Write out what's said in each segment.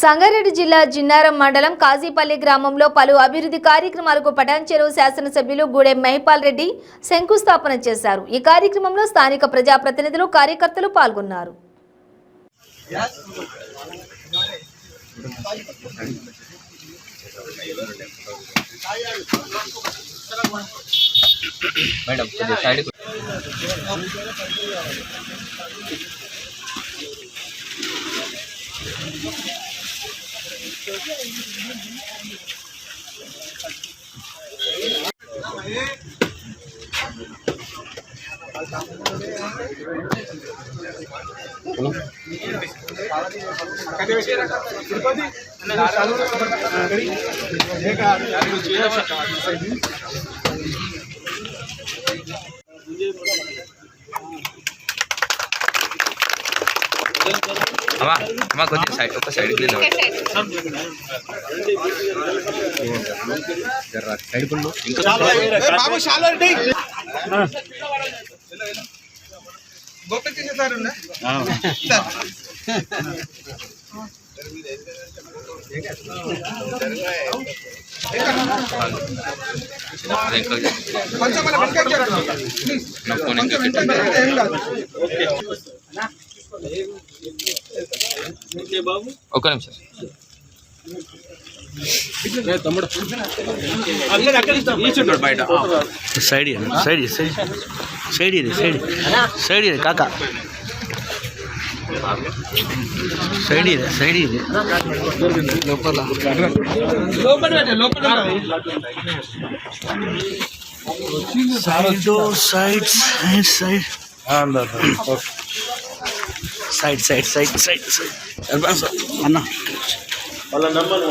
సంగారెడ్డి జిల్లా జిన్నారం మండలం కాజీపల్లి గ్రామంలో పలు అభివృద్ధి కార్యక్రమాలకు పటాన్చెరువు శాసనసభ్యులు గూడెం మహిపాల్ రెడ్డి శంకుస్థాపన చేశారు. ఈ కార్యక్రమంలో స్థానిక ప్రజాప్రతినిధులు, కార్యకర్తలు పాల్గొన్నారు. కొంచెం సైడ్ ఒక సైడ్కి సైడ్ ఒక నిమిషం బయట సైడ్ సైడ్ సైడ్ సైడ్ ఇది సైడ్ సైడ్ ఇది కాక సైడ్ ఇది సైడ్ ఇది లోపల side side side side side side side అన్న వాళ్ళ నంబర్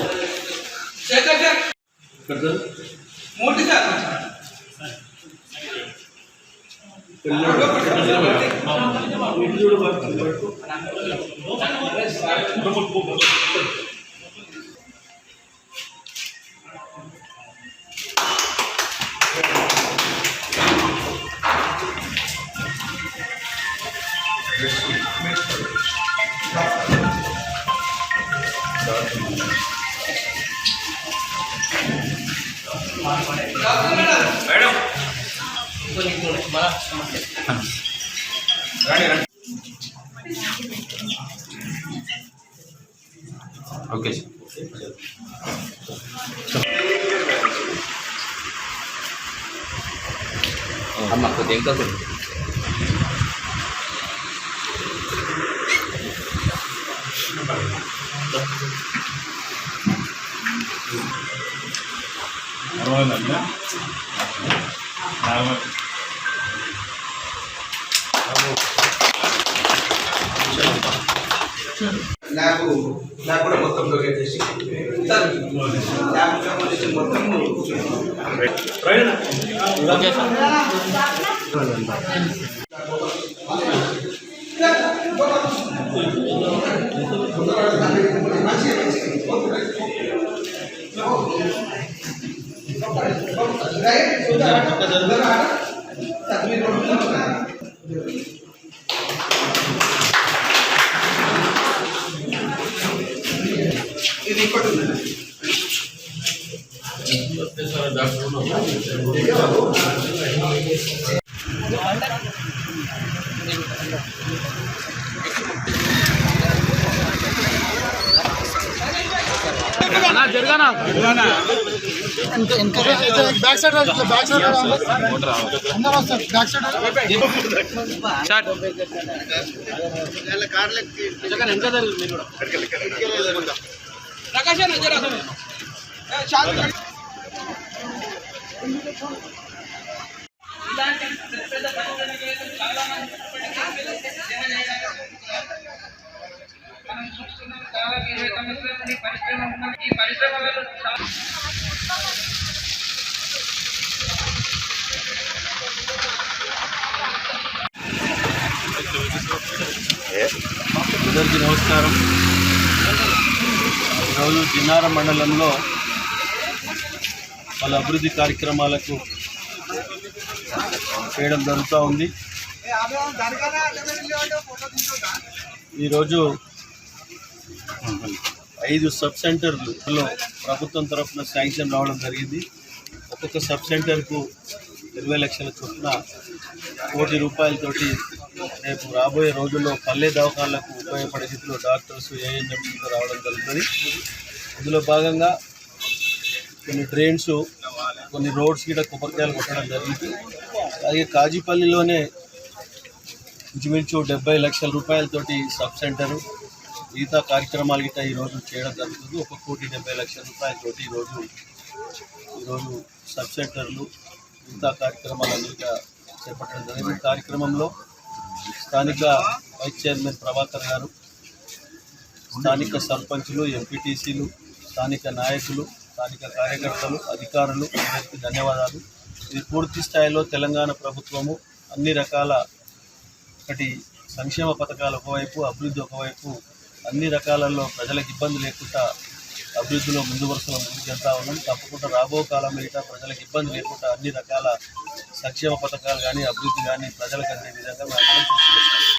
ఓకే అమ్మ కొద్దిగా ఇంకా నాకు కూడా మొత్తం డొనేట్ చేసి మొత్తం ఇది ఇంకోటి జరగానా బ్యాక్ సైడ్ బ్యాక్ సైడ్ అందరూ వస్తారు బ్యాక్ సైడ్ అందరికీ నమస్కారం. ఈరోజు జిన్నారం మండలంలో పలు అభివృద్ధి కార్యక్రమాలకు చేయడం జరుగుతూ ఉంది. ఈరోజు 5 సబ్ సెంటర్లో ప్రభుత్వం తరఫున శాంక్షన్ రావడం జరిగింది. ఒక్కొక్క సబ్ సెంటర్కు 20 లక్షల చొప్పున ₹1,00,00,000 రేపు రాబోయే రోజుల్లో పల్లె దవాఖానాలకు ఉపయోగపడే రీతిలో డాక్టర్స్ ఏఎన్ఎంసీతో రావడం జరుగుతుంది. ఇందులో భాగంగా కొన్ని డ్రైన్స్, కొన్ని రోడ్స్ కూడా కొబ్బరికాయలు కొట్టడం జరిగింది. అలాగే కాజీపల్లిలోనే ఇంచుమించు 70 లక్షల రూపాయలతోటి సబ్ సెంటరు, మిగతా కార్యక్రమాలు గిట్ట ఈరోజు చేయడం జరుగుతుంది. 1,70 లక్షల రూపాయలతోటి ఈరోజు సబ్ సెంటర్లు, మిగతా కార్యక్రమాలన్నీ చేపట్టడం జరిగింది. కార్యక్రమంలో స్థానిక వైస్ చైర్మన్ ప్రభాకర్ గారు, స్థానిక సర్పంచులు, ఎంపీటీసీలు, స్థానిక నాయకులు, స్థానిక కార్యకర్తలు, అధికారులు అందరికీ ధన్యవాదాలు. ఇది పూర్తి స్థాయిలో తెలంగాణ ప్రభుత్వము అన్ని రకాల ఒకటి సంక్షేమ పథకాలు ఒకవైపు, అభివృద్ధి ఒకవైపు, అన్ని రకాలలో ప్రజలకు ఇబ్బంది లేకుండా అభివృద్ధిలో ముందు వరుసలో ముందుకెళ్తా ఉన్నాం. తప్పకుండా రాబో కాలంలో ఇట్లా ప్రజలకు ఇబ్బంది లేకుండా అన్ని రకాల సంక్షేమ పథకాలు కానీ అభివృద్ధి కానీ ప్రజలకు అందే విధంగా మేము కృషి చేస్తాం.